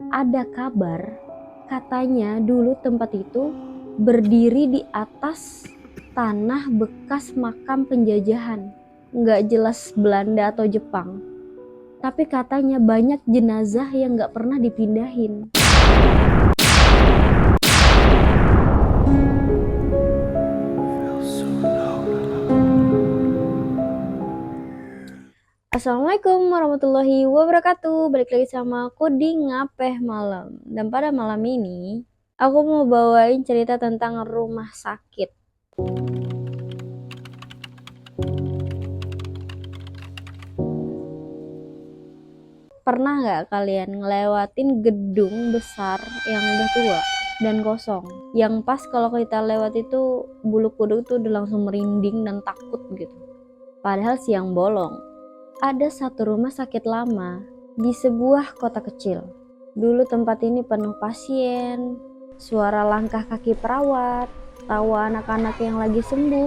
Ada kabar katanya dulu tempat itu berdiri di atas tanah bekas makam penjajahan. Nggak jelas Belanda atau Jepang. Tapi katanya banyak jenazah yang nggak pernah dipindahin. Assalamualaikum warahmatullahi wabarakatuh. Balik lagi sama aku di Ngapeh Malam. Dan pada malam ini aku mau bawain cerita tentang rumah sakit. Pernah nggak kalian ngelewatin gedung besar yang udah tua dan kosong? Yang pas kalau kita lewat itu bulu kuduk tuh udah langsung merinding dan takut gitu. Padahal siang bolong. Ada satu rumah sakit lama di sebuah kota kecil. Dulu tempat ini penuh pasien, suara langkah kaki perawat, tawa anak-anak yang lagi sembuh,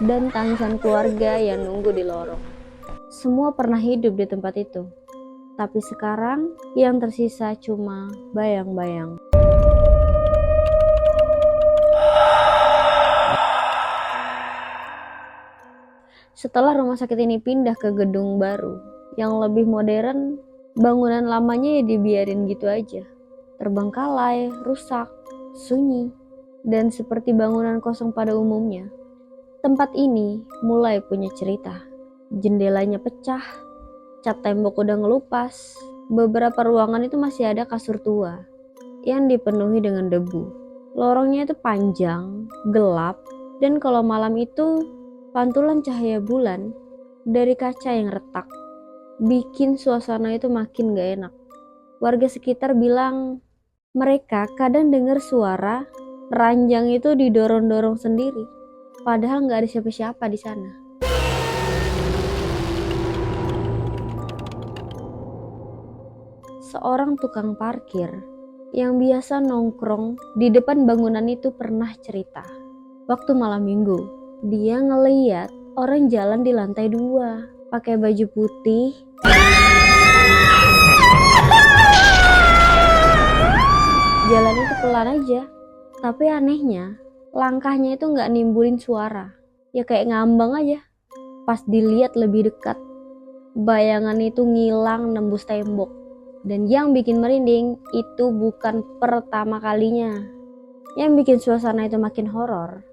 dan tangisan keluarga yang nunggu di lorong. Semua pernah hidup di tempat itu. Tapi sekarang yang tersisa cuma bayang-bayang. Setelah rumah sakit ini pindah ke gedung baru yang lebih modern, bangunan lamanya ya dibiarin gitu aja. Terbengkalai, rusak, sunyi, dan seperti bangunan kosong pada umumnya. Tempat ini mulai punya cerita. Jendelanya pecah, cat tembok udah ngelupas, beberapa ruangan itu masih ada kasur tua yang dipenuhi dengan debu. Lorongnya itu panjang, gelap, dan kalau malam itu pantulan cahaya bulan dari kaca yang retak bikin suasana itu makin gak enak. Warga sekitar bilang mereka kadang dengar suara ranjang itu didorong-dorong sendiri, padahal gak ada siapa-siapa di sana. Seorang tukang parkir yang biasa nongkrong di depan bangunan itu pernah cerita. Waktu malam minggu, dia ngeliat orang jalan di lantai 2, pakai baju putih. Jalan itu pelan aja, tapi anehnya langkahnya itu nggak nimbulin suara, ya kayak ngambang aja. Pas dilihat lebih dekat, bayangan itu ngilang nembus tembok. Dan yang bikin merinding itu bukan pertama kalinya. Yang bikin suasana itu makin horor,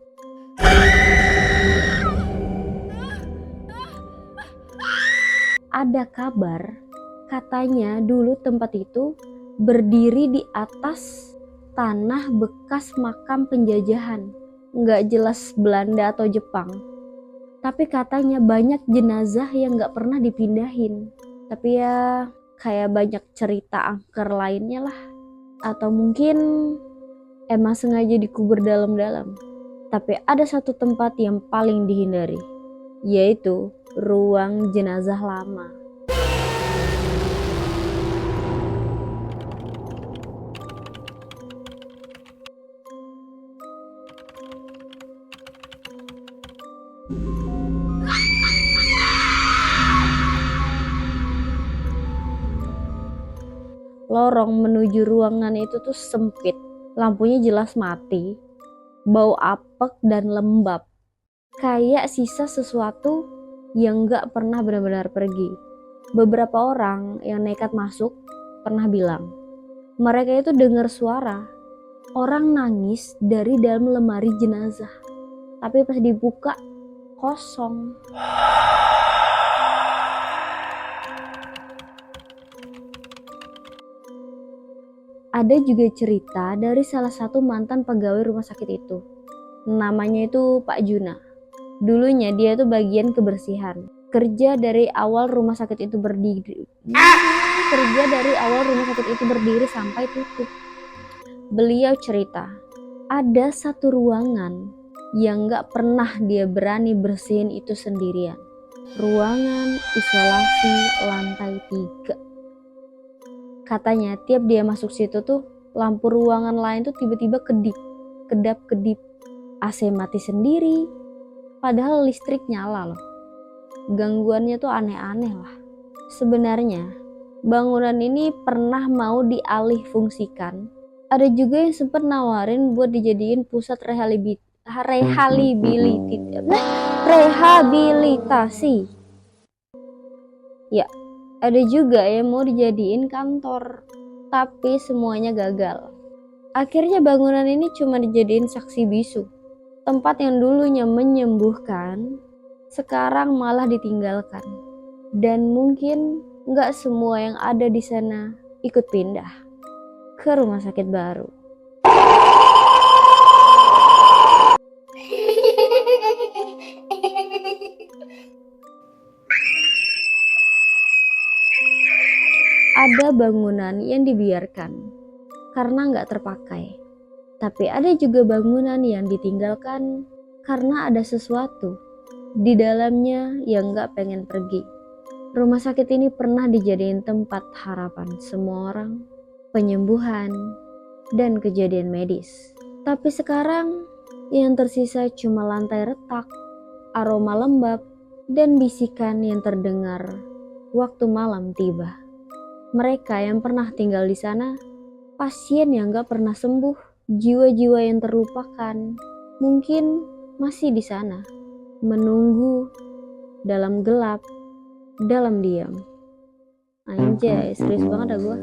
ada kabar katanya dulu tempat itu berdiri di atas tanah bekas makam penjajahan. Nggak jelas Belanda atau Jepang. Tapi katanya banyak jenazah yang nggak pernah dipindahin. Tapi ya kayak banyak cerita angker lainnya lah. Atau mungkin emang sengaja dikubur dalam-dalam. Tapi ada satu tempat yang paling dihindari, yaitu ruang jenazah lama. Lorong menuju ruangan itu tuh sempit, lampunya jelas mati, bau apek dan lembab, kayak sisa sesuatu yang gak pernah benar-benar pergi. Beberapa orang yang nekat masuk pernah bilang, mereka itu dengar suara orang nangis dari dalam lemari jenazah, tapi pas dibuka kosong. Ada juga cerita dari salah satu mantan pegawai rumah sakit itu. Namanya itu Pak Juna. Dulunya dia itu bagian kebersihan. Kerja dari awal rumah sakit itu berdiri. Sampai tutup. Beliau cerita, ada satu ruangan yang gak pernah dia berani bersihin itu sendirian. Ruangan isolasi lantai 3. Katanya tiap dia masuk situ tuh lampu ruangan lain tuh tiba-tiba kedap-kedip. AC mati sendiri, padahal listrik nyala loh. Gangguannya tuh aneh-aneh lah. Sebenarnya bangunan ini pernah mau dialih fungsikan. Ada juga yang sempat nawarin buat dijadiin pusat rehabilitasi. Ya, ada juga yang mau dijadiin kantor, tapi semuanya gagal. Akhirnya bangunan ini cuma dijadiin saksi bisu. Tempat yang dulunya menyembuhkan, sekarang malah ditinggalkan. Dan mungkin nggak semua yang ada di sana ikut pindah ke rumah sakit baru. Ada bangunan yang dibiarkan karena nggak terpakai. Tapi ada juga bangunan yang ditinggalkan karena ada sesuatu di dalamnya yang nggak pengen pergi. Rumah sakit ini pernah dijadiin tempat harapan semua orang, penyembuhan, dan kejadian medis. Tapi sekarang yang tersisa cuma lantai retak, aroma lembab, dan bisikan yang terdengar waktu malam tiba. Mereka yang pernah tinggal di sana, pasien yang gak pernah sembuh, jiwa-jiwa yang terlupakan, mungkin masih di sana, menunggu dalam gelap, dalam diam. Anjay, serius banget dah gue.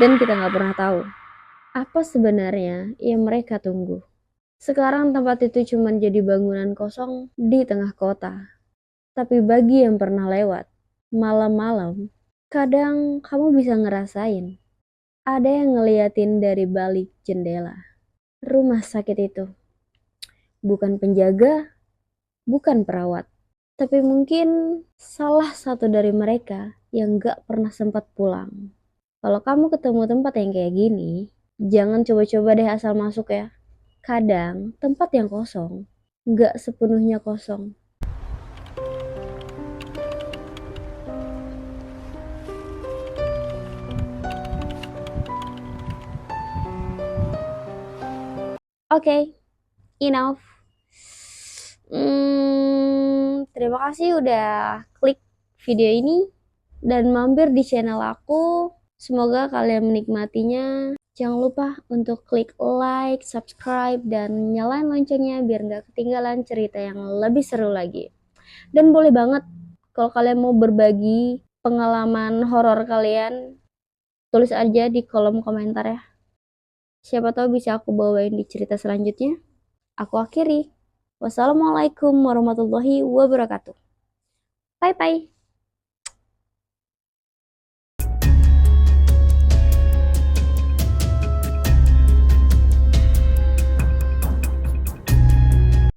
Dan kita gak pernah tahu apa sebenarnya yang mereka tunggu. Sekarang tempat itu cuma jadi bangunan kosong di tengah kota. Tapi bagi yang pernah lewat, malam-malam, kadang kamu bisa ngerasain ada yang ngeliatin dari balik jendela. Rumah sakit itu bukan penjaga, bukan perawat, tapi mungkin salah satu dari mereka yang gak pernah sempat pulang. Kalau kamu ketemu tempat yang kayak gini, jangan coba-coba deh asal masuk ya. Kadang tempat yang kosong gak sepenuhnya kosong. Oke, enough. Terima kasih udah klik video ini dan mampir di channel aku. Semoga kalian menikmatinya. Jangan lupa untuk klik like, subscribe, dan nyalain loncengnya biar nggak ketinggalan cerita yang lebih seru lagi. Dan boleh banget kalau kalian mau berbagi pengalaman horor kalian, tulis aja di kolom komentar ya. Siapa tahu bisa aku bawain di cerita selanjutnya. Aku akhiri. Wassalamualaikum warahmatullahi wabarakatuh. Bye-bye.